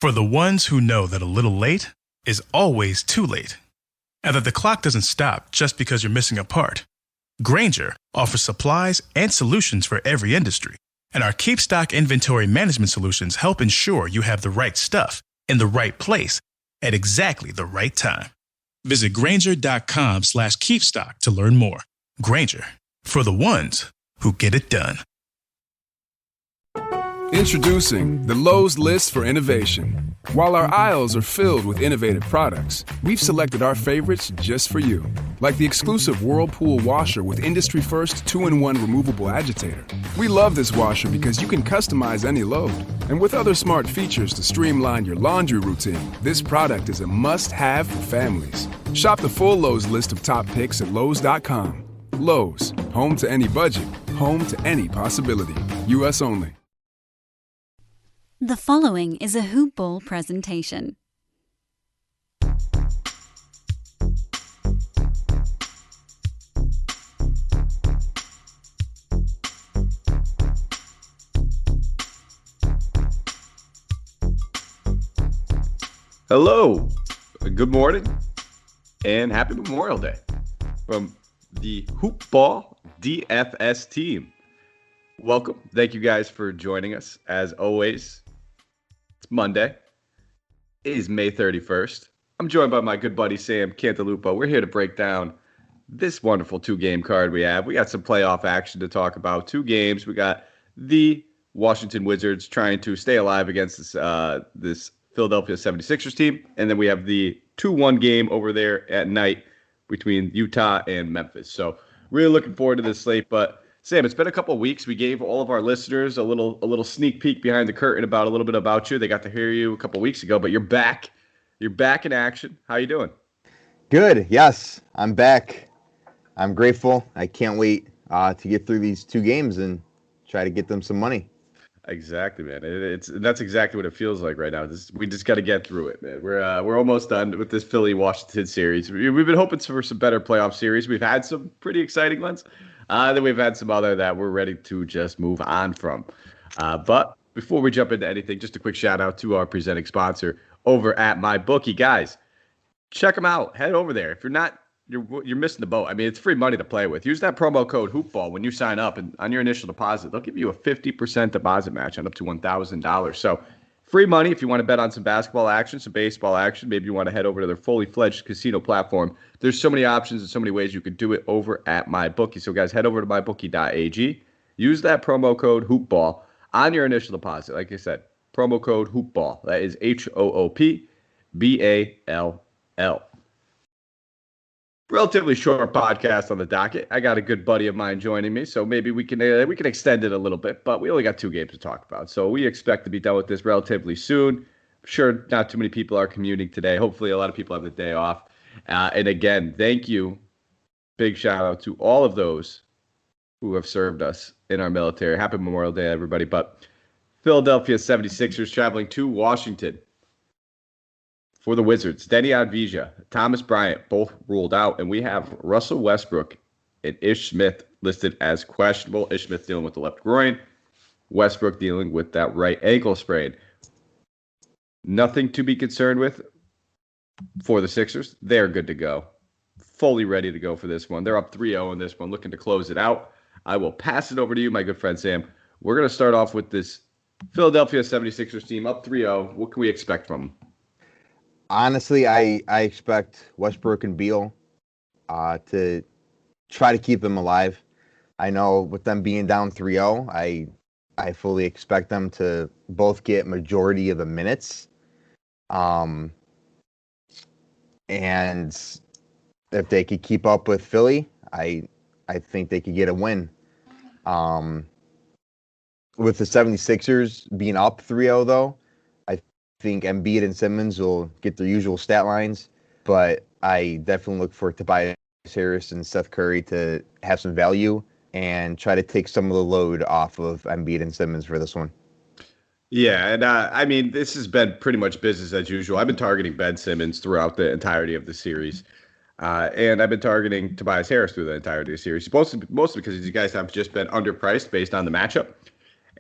For the ones who know that a little late is always too late, and that the clock doesn't stop just because you're missing a part, Grainger offers supplies and solutions for every industry. And our Keep Stock inventory management solutions help ensure you have the right stuff in the right place at exactly the right time. Visit Grainger.com/keepstock to learn more. Grainger, for the ones who get it done. Introducing the Lowe's List for Innovation. While our aisles are filled with innovative products, we've selected our favorites just for you. Like the exclusive Whirlpool washer with industry-first 2-in-1 removable agitator. We love this washer because you can customize any load. And with other smart features to streamline your laundry routine, this product is a must-have for families. Shop the full Lowe's list of top picks at Lowe's.com. Lowe's, home to any budget, home to any possibility. U.S. only. The following is a Hoop Ball presentation. Hello, good morning, and happy Memorial Day from the Hoop Ball DFS team. Welcome. Thank you guys for joining us. As always, it's Monday. It is May 31st. I'm joined by my good buddy Sam Cantalupo. We're here to break down this wonderful two-game card we have. We got some playoff action to talk about. 2 games. We got the Washington Wizards trying to stay alive against this Philadelphia 76ers team. And then we have the 2-1 game over there at night between Utah and Memphis. So really looking forward to this slate. But Sam, it's been a couple of weeks. We gave all of our listeners a little sneak peek behind the curtain about a little bit about you. They got to hear you a couple of weeks ago, but you're back. You're back in action. How you doing? Good. Yes, I'm back. I'm grateful. I can't wait to get through these 2 games and try to get them some money. Exactly, man. That's exactly what it feels like right now. We just got to get through it, man. We're almost done with this Philly-Washington series. We've been hoping for some better playoff series. We've had some pretty exciting ones. Then we've had some other that we're ready to just move on from. But before we jump into anything, just a quick shout out to our presenting sponsor over at MyBookie. Guys, check them out. Head over there. If you're not, you're missing the boat. I mean, it's free money to play with. Use that promo code HoopBall when you sign up, and on your initial deposit, they'll give you a 50% deposit match on up to $1,000. So free money if you want to bet on some basketball action, some baseball action. Maybe you want to head over to their fully fledged casino platform. There's so many options and so many ways you could do it over at MyBookie. So guys, head over to mybookie.ag. Use that promo code HoopBall on your initial deposit. Like I said, promo code HoopBall. That is HoopBall. Relatively short podcast on the docket. I got a good buddy of mine joining me, so maybe we can extend it a little bit, but we only got 2 games to talk about. So we expect to be done with this relatively soon. I'm sure not too many people are commuting today. Hopefully a lot of people have the day off. And again, thank you. Big shout out to all of those who have served us in our military. Happy Memorial Day, everybody. But Philadelphia 76ers traveling to Washington for the Wizards. Denny Advija, Thomas Bryant, both ruled out. And we have Russell Westbrook and Ish Smith listed as questionable. Ish Smith dealing with the left groin. Westbrook dealing with that right ankle sprain. Nothing to be concerned with for the Sixers. They're good to go. Fully ready to go for this one. They're up 3-0 in this one, looking to close it out. I will pass it over to you, my good friend Sam. We're going to start off with this Philadelphia 76ers team up 3-0. What can we expect from them? Honestly, I expect Westbrook and Beal to try to keep them alive. I know with them being down 3-0, I fully expect them to both get majority of the minutes. And if they could keep up with Philly, I think they could get a win. With the 76ers being up 3-0, though, I think Embiid and Simmons will get their usual stat lines, but I definitely look for Tobias Harris and Seth Curry to have some value and try to take some of the load off of Embiid and Simmons for this one. Yeah, and I mean, this has been pretty much business as usual. I've been targeting Ben Simmons throughout the entirety of the series, and I've been targeting Tobias Harris through the entirety of the series, mostly because these guys have just been underpriced based on the matchup.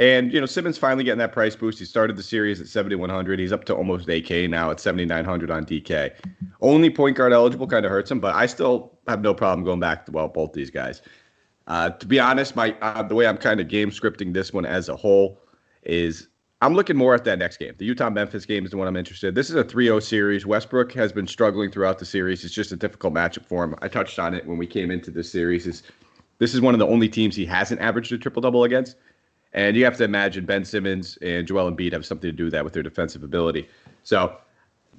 And, Simmons finally getting that price boost. He started the series at 7,100. He's up to almost 8K now at 7,900 on DK. Only point guard eligible kind of hurts him, but I still have no problem going back to, both these guys. To be honest, the way I'm kind of game scripting this one as a whole is I'm looking more at that next game. The Utah-Memphis game is the one I'm interested in. This is a 3-0 series. Westbrook has been struggling throughout the series. It's just a difficult matchup for him. I touched on it when we came into this series. This is one of the only teams he hasn't averaged a triple-double against. And you have to imagine Ben Simmons and Joel Embiid have something to do with that with their defensive ability. So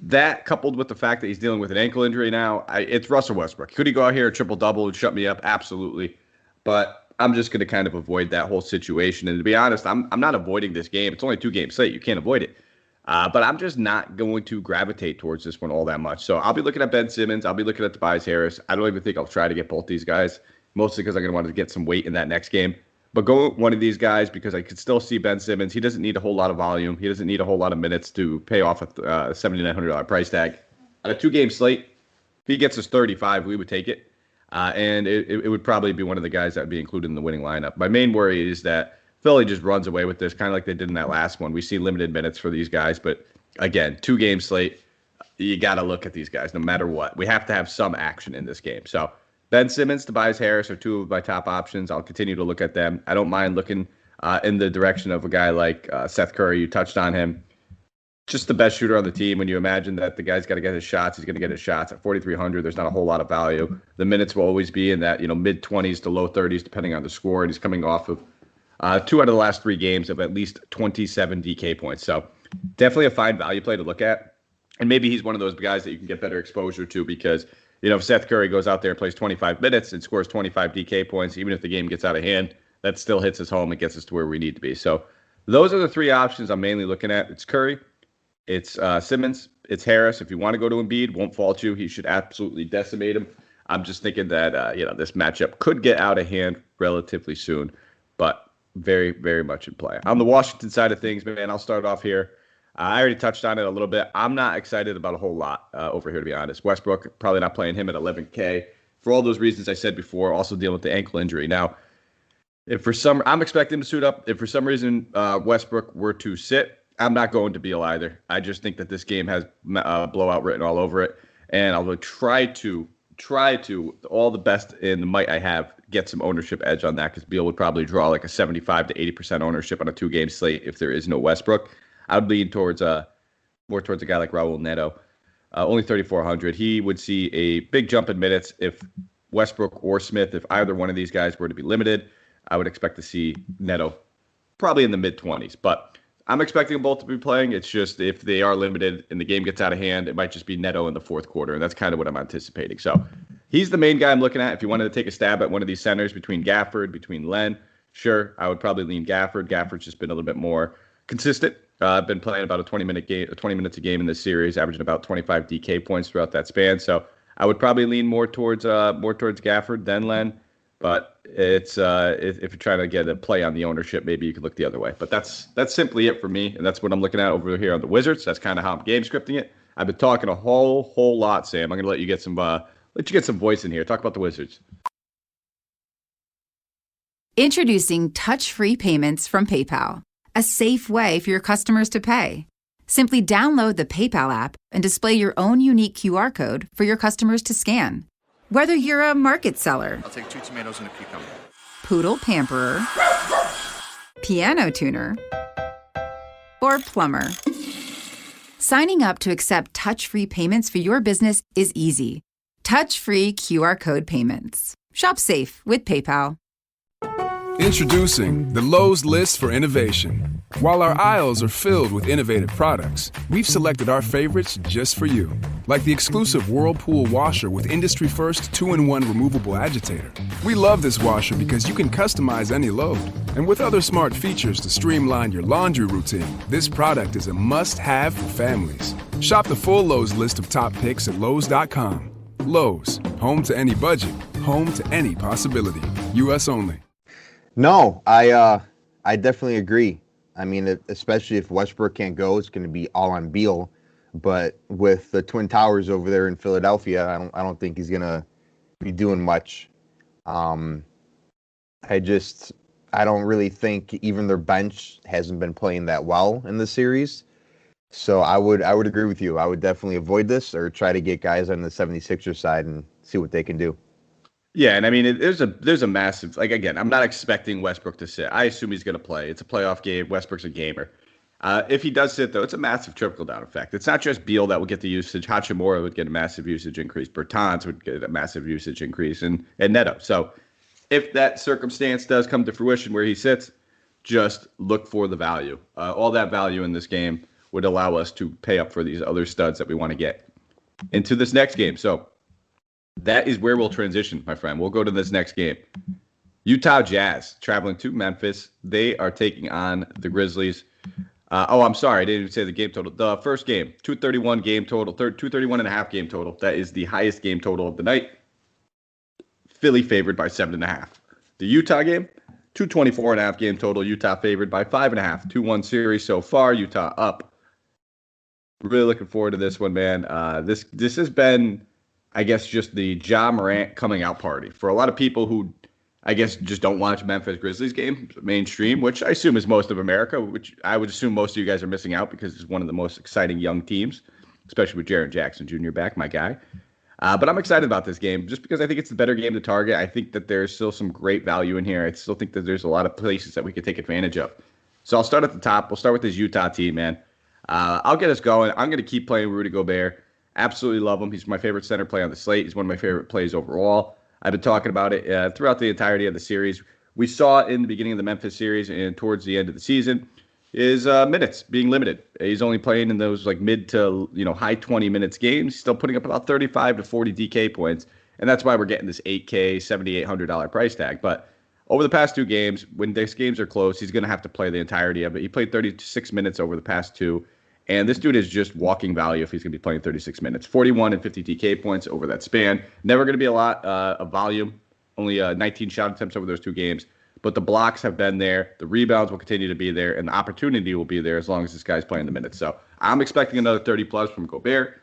that coupled with the fact that he's dealing with an ankle injury now, it's Russell Westbrook. Could he go out here triple-double and shut me up? Absolutely. But I'm just going to kind of avoid that whole situation. And to be honest, I'm not avoiding this game. It's only a 2-game slate. You can't avoid it. But I'm just not going to gravitate towards this one all that much. So I'll be looking at Ben Simmons. I'll be looking at Tobias Harris. I don't even think I'll try to get both these guys, mostly because I'm going to want to get some weight in that next game. But go one of these guys because I could still see Ben Simmons. He doesn't need a whole lot of volume. He doesn't need a whole lot of minutes to pay off a $7,900 price tag. On a 2-game slate, if he gets us 35, we would take it. And it would probably be one of the guys that would be included in the winning lineup. My main worry is that Philly just runs away with this, kind of like they did in that last one. We see limited minutes for these guys. But, again, 2-game slate, you got to look at these guys no matter what. We have to have some action in this game. So Ben Simmons, Tobias Harris are two of my top options. I'll continue to look at them. I don't mind looking in the direction of a guy like Seth Curry. You touched on him. Just the best shooter on the team. When you imagine that the guy's got to get his shots, he's going to get his shots. At 4,300, there's not a whole lot of value. The minutes will always be in that mid-20s to low 30s, depending on the score. And he's coming off of 2 out of the last 3 games of at least 27 DK points. So definitely a fine value play to look at. And maybe he's one of those guys that you can get better exposure to because if Seth Curry goes out there and plays 25 minutes and scores 25 DK points, even if the game gets out of hand, that still hits us home and gets us to where we need to be. So those are the 3 options I'm mainly looking at. It's Curry, it's Simmons, it's Harris. If you want to go to Embiid, won't fault you. He should absolutely decimate him. I'm just thinking that this matchup could get out of hand relatively soon, but very, very much in play. On the Washington side of things, man, I'll start off here. I already touched on it a little bit. I'm not excited about a whole lot over here, to be honest. Westbrook, probably not playing him at 11K. For all those reasons I said before, also dealing with the ankle injury. Now, I'm expecting him to suit up. If for some reason Westbrook were to sit, I'm not going to Beal either. I just think that this game has blowout written all over it. And I'll try to, all the best in the might I have, get some ownership edge on that because Beal would probably draw like a 75 to 80% ownership on a 2-game slate if there is no Westbrook. I would lean more towards a guy like Raul Neto, only 3,400. He would see a big jump in minutes if Westbrook or Smith, if either one of these guys were to be limited. I would expect to see Neto probably in the mid-20s. But I'm expecting them both to be playing. It's just if they are limited and the game gets out of hand, it might just be Neto in the 4th quarter, and that's kind of what I'm anticipating. So he's the main guy I'm looking at. If you wanted to take a stab at one of these centers between Gafford, between Len, sure, I would probably lean Gafford. Gafford's just been a little bit more consistent. I've been playing about a 20 minutes a game in this series, averaging about 25 DK points throughout that span. So I would probably lean more towards Gafford than Len. But it's if you're trying to get a play on the ownership, maybe you could look the other way. But that's simply it for me, and that's what I'm looking at over here on the Wizards. That's kind of how I'm game scripting it. I've been talking a whole lot, Sam. I'm gonna let you get some voice in here. Talk about the Wizards. Introducing touch-free payments from PayPal, a safe way for your customers to pay. Simply download the PayPal app and display your own unique QR code for your customers to scan. Whether you're a market seller, I'll take 2 tomatoes and a cucumber, poodle pamperer, piano tuner, or plumber, signing up to accept touch-free payments for your business is easy. Touch-free QR code payments. Shop safe with PayPal. Introducing the Lowe's List for Innovation. While our aisles are filled with innovative products, we've selected our favorites just for you. Like the exclusive Whirlpool washer with industry-first 2-in-1 removable agitator. We love this washer because you can customize any load. And with other smart features to streamline your laundry routine, this product is a must-have for families. Shop the full Lowe's list of top picks at Lowe's.com. Lowe's, home to any budget, home to any possibility. U.S. only. No, I definitely agree. I mean, especially if Westbrook can't go, it's going to be all on Beal. But with the Twin Towers over there in Philadelphia, I don't think he's going to be doing much. I I don't really think even their bench hasn't been playing that well in the series. So I would agree with you. I would definitely avoid this or try to get guys on the 76ers side and see what they can do. Yeah, and I mean, there's a massive, like, again, I'm not expecting Westbrook to sit. I assume he's going to play. It's a playoff game. Westbrook's a gamer. If he does sit, though, it's a massive trickle-down effect. It's not just Beal that would get the usage. Hachimura would get a massive usage increase. Bertans would get a massive usage increase, and Neto. So if that circumstance does come to fruition where he sits, just look for the value. All that value in this game would allow us to pay up for these other studs that we want to get into this next game. So that is where we'll transition, my friend. We'll go to this next game. Utah Jazz traveling to Memphis. They are taking on the Grizzlies. I'm sorry. I didn't even say the game total. The first game, 231 game total, 231.5 game total. That is the highest game total of the night. Philly favored by 7.5. The Utah game, 224.5 game total. Utah favored by 5.5. 2-1 series so far. Utah up. Really looking forward to this one, man. This has been, I guess, just the Ja Morant coming out party for a lot of people who, I guess, just don't watch Memphis Grizzlies game mainstream, which I assume is most of America, which I would assume most of you guys are missing out because it's one of the most exciting young teams, especially with Jaren Jackson Jr. back, my guy. But I'm excited about this game just because I think it's the better game to target. I think that there's still some great value in here. I still think that there's a lot of places that we could take advantage of. So I'll start at the top. We'll start with this Utah team, man. I'll get us going. I'm going to keep playing Rudy Gobert. Absolutely love him. He's my favorite center play on the slate. He's one of my favorite plays overall. I've been talking about it throughout the entirety of the series. We saw it in the beginning of the Memphis series and towards the end of the season is minutes being limited. He's only playing in those like mid to high 20 minutes games. He's still putting up about 35 to 40 DK points, and that's why we're getting this $8K, $7,800 price tag. But over the past two games, when these games are close, he's going to have to play the entirety of it. He played 36 minutes over the past two, and this dude is just walking value if he's going to be playing 36 minutes. 41 and 50 DK points over that span. Never going to be a lot of volume. Only 19 shot attempts over those two games. But the blocks have been there. The rebounds will continue to be there. And the opportunity will be there as long as this guy's playing the minutes. So I'm expecting another 30-plus from Gobert.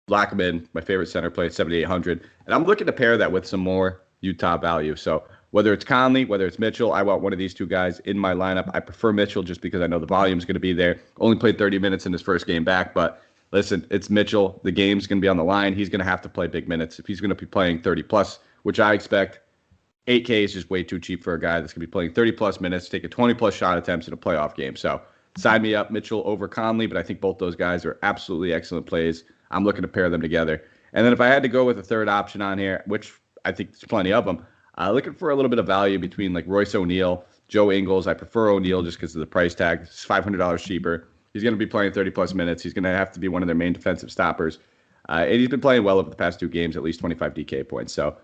Lock him in. My favorite center play at 7,800. And I'm looking to pair that with some more Utah value. So whether it's Conley, whether it's Mitchell, I want one of these two guys in my lineup. I prefer Mitchell just because I know the volume is going to be there. Only played 30 minutes in his first game back. But listen, it's Mitchell. The game's going to be on the line. He's going to have to play big minutes. If he's going to be playing 30-plus, which I expect, 8K is just way too cheap for a guy that's going to be playing 30-plus minutes, taking 20-plus shot attempts in a playoff game. So sign me up, Mitchell over Conley, but I think both those guys are absolutely excellent plays. I'm looking to pair them together. And then if I had to go with a third option on here, which I think there's plenty of them, looking for a little bit of value between like Royce O'Neal, Joe Ingles. I prefer O'Neal just because of the price tag. It's $500 cheaper. He's going to be playing 30-plus minutes. He's going to have to be one of their main defensive stoppers. And he's been playing well over the past two games, at least 25 DK points. So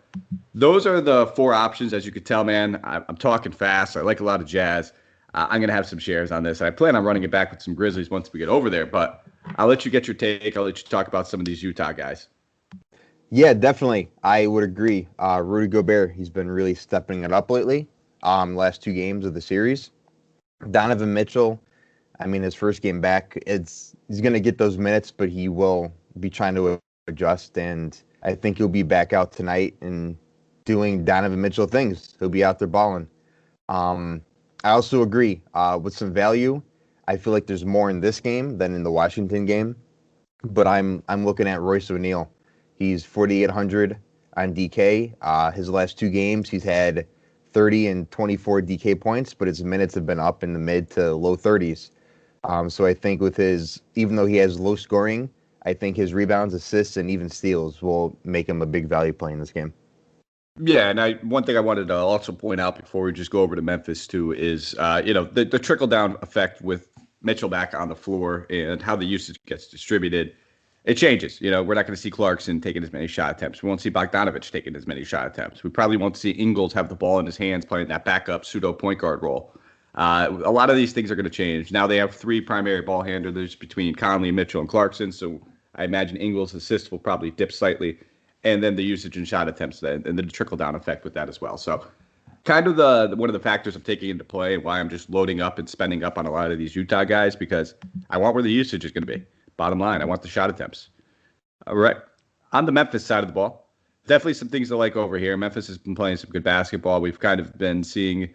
those are the four options. As you could tell, man, I'm talking fast. I like a lot of Jazz. I'm going to have some shares on this. I plan on running it back with some Grizzlies once we get over there. But I'll let you get your take. I'll let you talk about some of these Utah guys. Yeah, definitely. I would agree. Rudy Gobert, he's been really stepping it up lately. Last two games of the series. Donovan Mitchell, I mean, his first game back, he's going to get those minutes, but he will be trying to adjust, and I think he'll be back out tonight and doing Donovan Mitchell things. He'll be out there balling. I also agree with some value. I feel like there's more in this game than in the Washington game, but I'm looking at Royce O'Neal. He's 4,800 on DK. His last two games, he's had 30 and 24 DK points, but his minutes have been up in the mid to low 30s. So I think with even though he has low scoring, I think his rebounds, assists, and even steals will make him a big value play in this game. Yeah, and one thing I wanted to also point out before we just go over to Memphis too is, the trickle-down effect with Mitchell back on the floor and how the usage gets distributed. It changes. We're not going to see Clarkson taking as many shot attempts. We won't see Bogdanovich taking as many shot attempts. We probably won't see Ingles have the ball in his hands playing that backup pseudo point guard role. A lot of these things are going to change. Now they have three primary ball handlers between Conley, Mitchell, and Clarkson, so I imagine Ingles' assists will probably dip slightly, and then the usage and shot attempts and the trickle-down effect with that as well. So kind of one of the factors I'm taking into play and why I'm just loading up and spending up on a lot of these Utah guys, because I want where the usage is going to be. Bottom line, I want the shot attempts. All right. On the Memphis side of the ball, definitely some things to like over here. Memphis has been playing some good basketball. We've kind of been seeing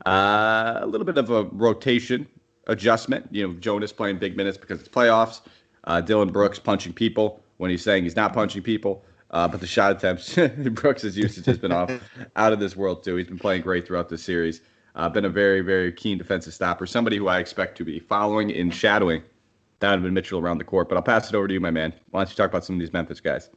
A little bit of a rotation adjustment. Jonas playing big minutes because it's playoffs. Dylan Brooks punching people when he's saying he's not punching people. But the shot attempts, Brooks' usage has been out of this world too. He's been playing great throughout the series. Been a very, very keen defensive stopper. Somebody who I expect to be following and shadowing Donovan Mitchell around the court. But I'll pass it over to you, my man. Why don't you talk about some of these Memphis guys?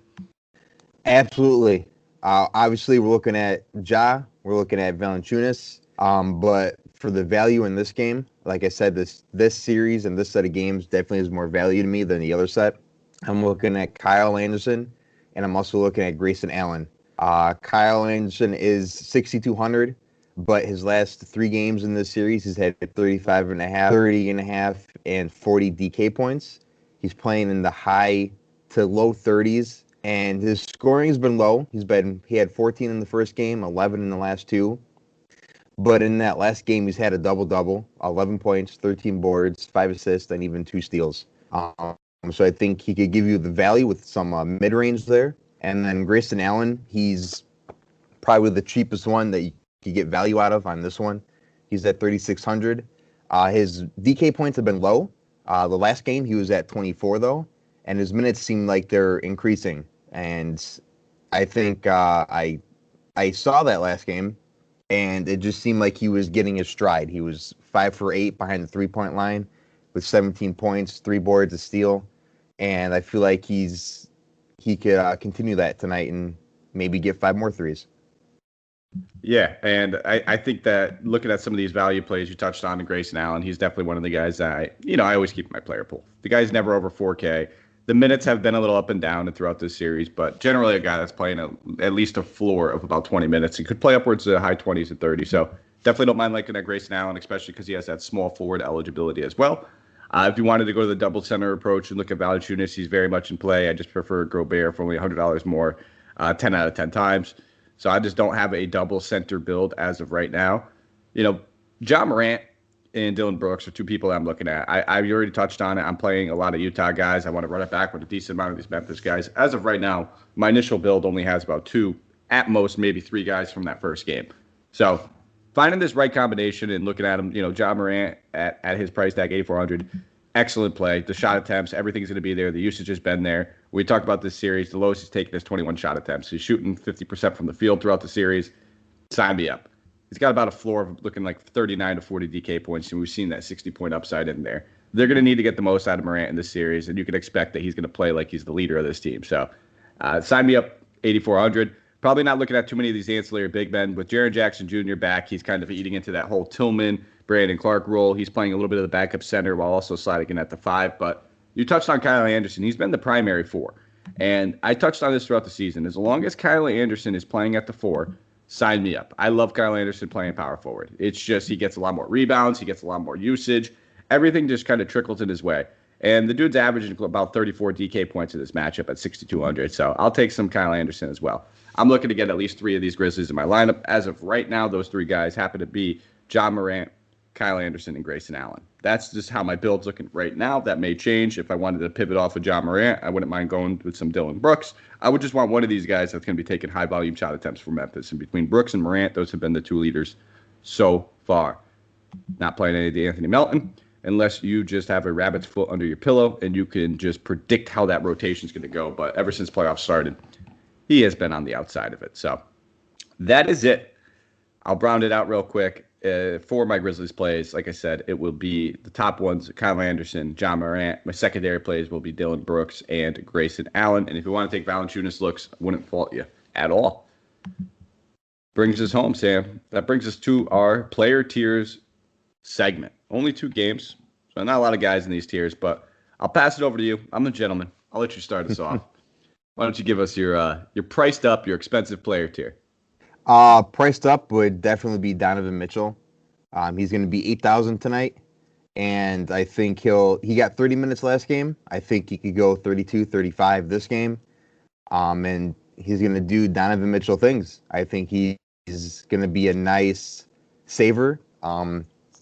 Absolutely. Obviously, we're looking at Ja. We're looking at Valanciunas. But for the value in this game, like I said, this series and this set of games definitely has more value to me than the other set. I'm looking at Kyle Anderson, and I'm also looking at Grayson Allen. Kyle Anderson is 6,200, but his last 3 games in this series, he's had 35.5, 30.5, and 40 DK points. He's playing in the high to low 30s, and his scoring has been low. He had 14 in the first game, 11 in the last 2. But in that last game, he's had a double-double, 11 points, 13 boards, 5 assists, and even 2 steals. So I think he could give you the value with some mid-range there. And then Grayson Allen, he's probably the cheapest one that you could get value out of on this one. He's at 3,600. His DK points have been low. The last game, he was at 24, though. And his minutes seem like they're increasing. And I think I saw that last game. And it just seemed like he was getting his stride. He was 5 for 8 behind the three-point line with 17 points, 3 boards, a steal. And I feel like he could continue that tonight and maybe get 5 more threes. Yeah, and I think that looking at some of these value plays you touched on in Grayson Allen, he's definitely one of the guys that I always keep in my player pool. The guy's never over 4K. The minutes have been a little up and down throughout this series, but generally a guy that's playing at least a floor of about 20 minutes. He could play upwards to the high 20s and 30. So definitely don't mind looking at Grayson Allen, especially because he has that small forward eligibility as well. If you wanted to go to the double center approach and look at Valanciunas, he's very much in play. I just prefer Gobert for only $100 more, 10 out of 10 times. So I just don't have a double center build as of right now. Ja Morant and Dylan Brooks are 2 people I'm looking at. I already touched on it. I'm playing a lot of Utah guys. I want to run it back with a decent amount of these Memphis guys. As of right now, my initial build only has about 2, at most maybe 3 guys from that first game. So finding this right combination and looking at him, Ja Morant at his price tag, 8,400, excellent play. The shot attempts, everything's going to be there. The usage has been there. We talked about this series. The lowest he's taken is 21 shot attempts. He's shooting 50% from the field throughout the series. Sign me up. He's got about a floor of looking like 39 to 40 DK points, and we've seen that 60-point upside in there. They're going to need to get the most out of Morant in this series, and you can expect that he's going to play like he's the leader of this team. So sign me up, 8,400. Probably not looking at too many of these ancillary big men. With Jaren Jackson Jr. back, he's kind of eating into that whole Tillman, Brandon Clark role. He's playing a little bit of the backup center while also sliding in at the 5. But you touched on Kylie Anderson. He's been the primary 4. And I touched on this throughout the season. As long as Kylie Anderson is playing at the 4, sign me up. I love Kyle Anderson playing power forward. It's just he gets a lot more rebounds. He gets a lot more usage. Everything just kind of trickles in his way. And the dude's averaging about 34 DK points in this matchup at 6,200. So I'll take some Kyle Anderson as well. I'm looking to get at least 3 of these Grizzlies in my lineup. As of right now, those 3 guys happen to be Ja Morant, Kyle Anderson, and Grayson Allen. That's just how my build's looking right now. That may change. If I wanted to pivot off of Ja Morant, I wouldn't mind going with some Dylan Brooks. I would just want one of these guys that's going to be taking high-volume shot attempts for Memphis. And between Brooks and Morant, those have been the 2 leaders so far. Not playing any of the Anthony Melton, unless you just have a rabbit's foot under your pillow and you can just predict how that rotation is going to go. But ever since playoffs started, he has been on the outside of it. So that is it. I'll round it out real quick. For my Grizzlies plays, like I said, it will be the top ones, Kyle Anderson, Ja Morant. My secondary plays will be Dylan Brooks and Grayson Allen. And if you want to take Valanciunas looks, I wouldn't fault you at all. Brings us home, Sam. That brings us to our player tiers segment. Only 2 games, so not a lot of guys in these tiers, but I'll pass it over to you. I'm the gentleman. I'll let you start us off. Why don't you give us your priced up, your expensive player tier? Priced up would definitely be Donovan Mitchell. He's going to be 8,000 tonight, and I think he got 30 minutes last game. I think he could go 32, 35 this game, and he's going to do Donovan Mitchell things. I think he's going to be a nice saver,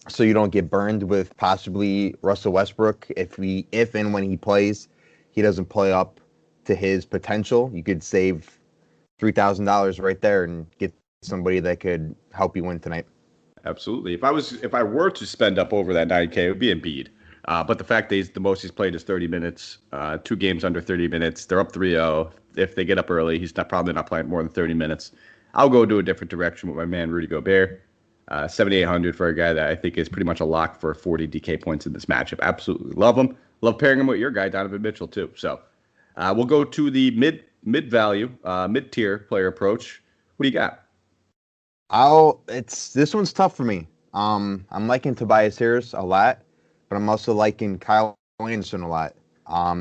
so you don't get burned with possibly Russell Westbrook. If and when he plays, he doesn't play up to his potential. You could save $3,000 right there and get somebody that could help you win tonight. Absolutely. If I were to spend up over that 9K, it would be Embiid. But the fact that the most he's played is 30 minutes, 2 games under 30 minutes. They're up 3-0. If they get up early, he's probably not playing more than 30 minutes. I'll go to a different direction with my man Rudy Gobert. 7,800 for a guy that I think is pretty much a lock for 40 DK points in this matchup. Absolutely love him. Love pairing him with your guy Donovan Mitchell too. So we'll go to the mid value, mid tier player approach. What do you got? This one's tough for me. I'm liking Tobias Harris a lot, but I'm also liking Kyle Anderson a lot.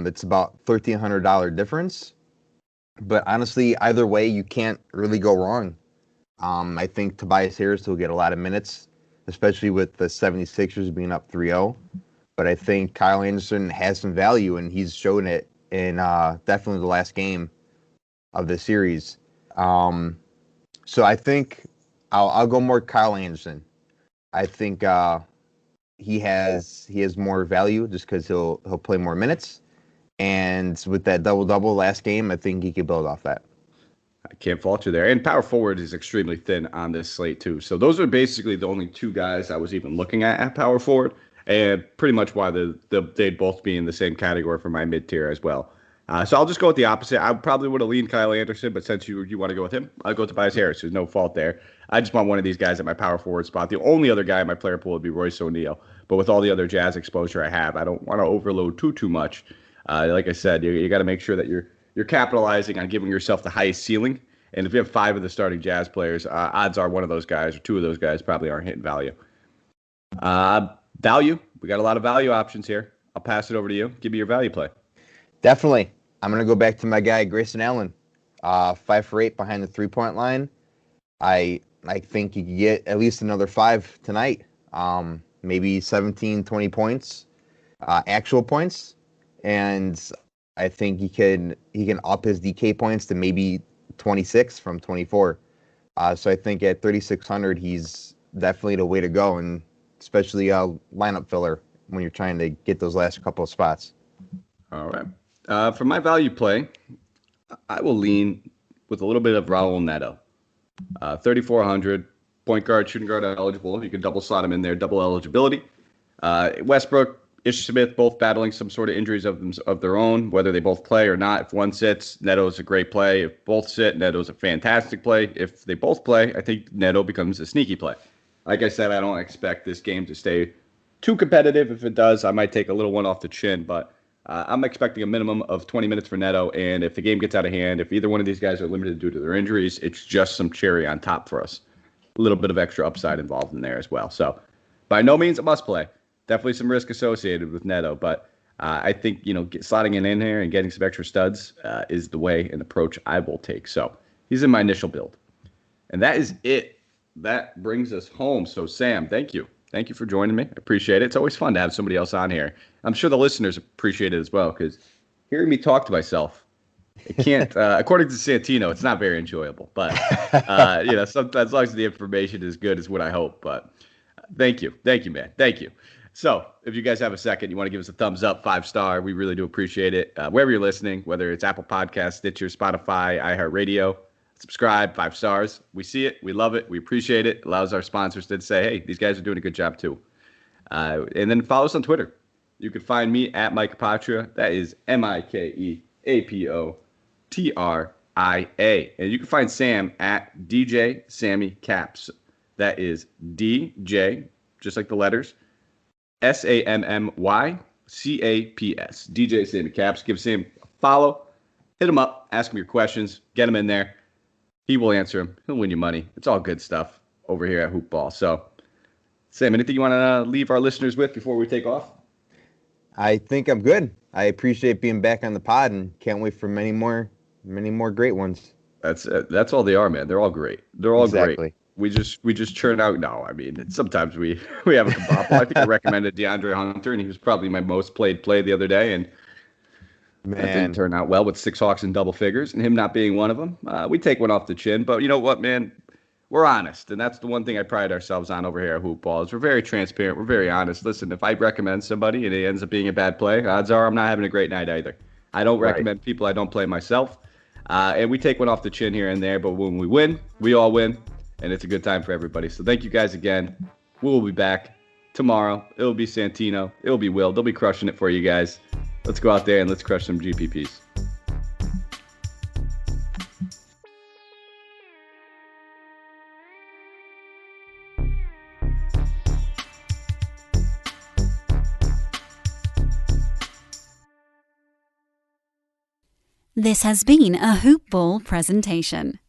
It's about $1,300 difference, but honestly, either way, you can't really go wrong. I think Tobias Harris will get a lot of minutes, especially with the 76ers being up 3-0. But I think Kyle Anderson has some value, and he's shown it in definitely the last game of the series. So I think I'll go more Kyle Anderson. I think he has more value just because he'll play more minutes, and with that double last game, I think he could build off that. I can't fault you there. And power forward is extremely thin on this slate too. So those are basically the only 2 guys I was even looking at power forward, and pretty much why they'd both be in the same category for my mid tier as well. So I'll just go with the opposite. I probably would have leaned Kyle Anderson, but since you want to go with him, I'll go with Tobias Harris. There's no fault there. I just want one of these guys at my power forward spot. The only other guy in my player pool would be Royce O'Neal. But with all the other Jazz exposure I have, I don't want to overload too much. Like I said, you got to make sure that you're capitalizing on giving yourself the highest ceiling. And if you have 5 of the starting Jazz players, odds are one of those guys or 2 of those guys probably aren't hitting value. Value. We got a lot of value options here. I'll pass it over to you. Give me your value play. Definitely. I'm going to go back to my guy, Grayson Allen. 5 for 8 behind the 3-point line. I think you could get at least another 5 tonight. Maybe 17, 20 points, actual points. And I think he can up his DK points to maybe 26 from 24. So I think at 3,600, he's definitely the way to go, and especially a lineup filler when you're trying to get those last couple of spots. All right. For my value play, I will lean with a little bit of Raul Neto. 3,400, point guard, shooting guard eligible. You can double slot him in there, double eligibility. Westbrook, Ish Smith, both battling some sort of injuries of their own, whether they both play or not. If one sits, Neto's a great play. If both sit, Neto's a fantastic play. If they both play, I think Neto becomes a sneaky play. Like I said, I don't expect this game to stay too competitive. If it does, I might take a little one off the chin, but I'm expecting a minimum of 20 minutes for Neto, and if the game gets out of hand, if either one of these guys are limited due to their injuries, it's just some cherry on top for us. A little bit of extra upside involved in there as well. So by no means a must play. Definitely some risk associated with Neto, but I think, slotting in here and getting some extra studs is the way and approach I will take. So he's in my initial build. And that is it. That brings us home. So Sam, thank you. Thank you for joining me. I appreciate it. It's always fun to have somebody else on here. I'm sure the listeners appreciate it as well, because hearing me talk to myself, it can't, according to Santino, it's not very enjoyable. But, sometimes as long as the information is good is what I hope. But thank you. Thank you, man. Thank you. So if you guys have a second, you want to give us a thumbs up, 5-star, we really do appreciate it. Wherever you're listening, whether it's Apple Podcasts, Stitcher, Spotify, iHeartRadio, subscribe, 5 stars. We see it. We love it. We appreciate it. Allows our sponsors to say, hey, these guys are doing a good job too. And then follow us on Twitter. You can find me at Mike Apotria. That is MikeApotria. And you can find Sam at DJ Sammy Caps. That is DJ, just like the letters, SAMMYCAPS. DJ Sammy Caps. Give Sam a follow. Hit him up. Ask him your questions. Get him in there. He will answer them. He'll win you money. It's all good stuff over here at Hoop Ball. So, Sam, anything you want to leave our listeners with before we take off? I think I'm good. I appreciate being back on the pod and can't wait for many more great ones. That's all they are, man. They're all great. They're all exactly. Great. We just churn out. No, I mean, sometimes we have a kabobble. I think I recommended DeAndre Hunter, and he was probably my most played play the other day, and that didn't turn out well with 6 Hawks in double figures, and him not being one of them. We take one off the chin, but you know what, man? We're honest, and that's the one thing I pride ourselves on over here at Hoop Ball is we're very transparent. We're very honest. Listen, if I recommend somebody and it ends up being a bad play, odds are I'm not having a great night either. I don't recommend people I don't play myself, and we take one off the chin here and there, but when we win, we all win, and it's a good time for everybody. So thank you guys again. We'll be back tomorrow. It'll be Santino. It'll be Will. They'll be crushing it for you guys. Let's go out there and let's crush some GPPs. This has been a Hoop Ball presentation.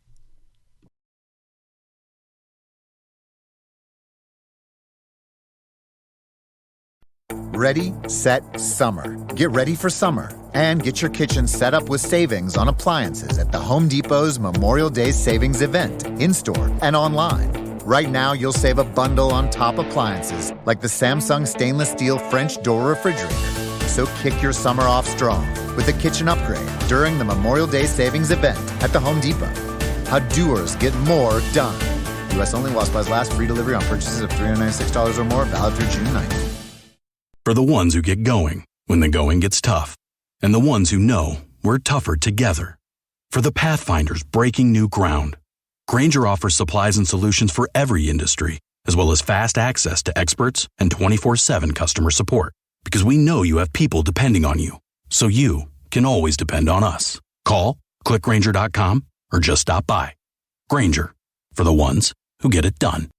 Ready, set, summer. Get ready for summer and get your kitchen set up with savings on appliances at the Home Depot's Memorial Day Savings Event, in-store and online. Right now, you'll save a bundle on top appliances like the Samsung stainless steel French door refrigerator. So kick your summer off strong with a kitchen upgrade during the Memorial Day Savings Event at the Home Depot. How doers get more done. U.S. only while supplies last. Free delivery on purchases of $396 or more. Valid through June 9th. For the ones who get going when the going gets tough, and the ones who know we're tougher together. For the Pathfinders breaking new ground, Grainger offers supplies and solutions for every industry, as well as fast access to experts and 24/7 customer support. Because we know you have people depending on you, so you can always depend on us. Call, click Grainger.com, or just stop by. Grainger, for the ones who get it done.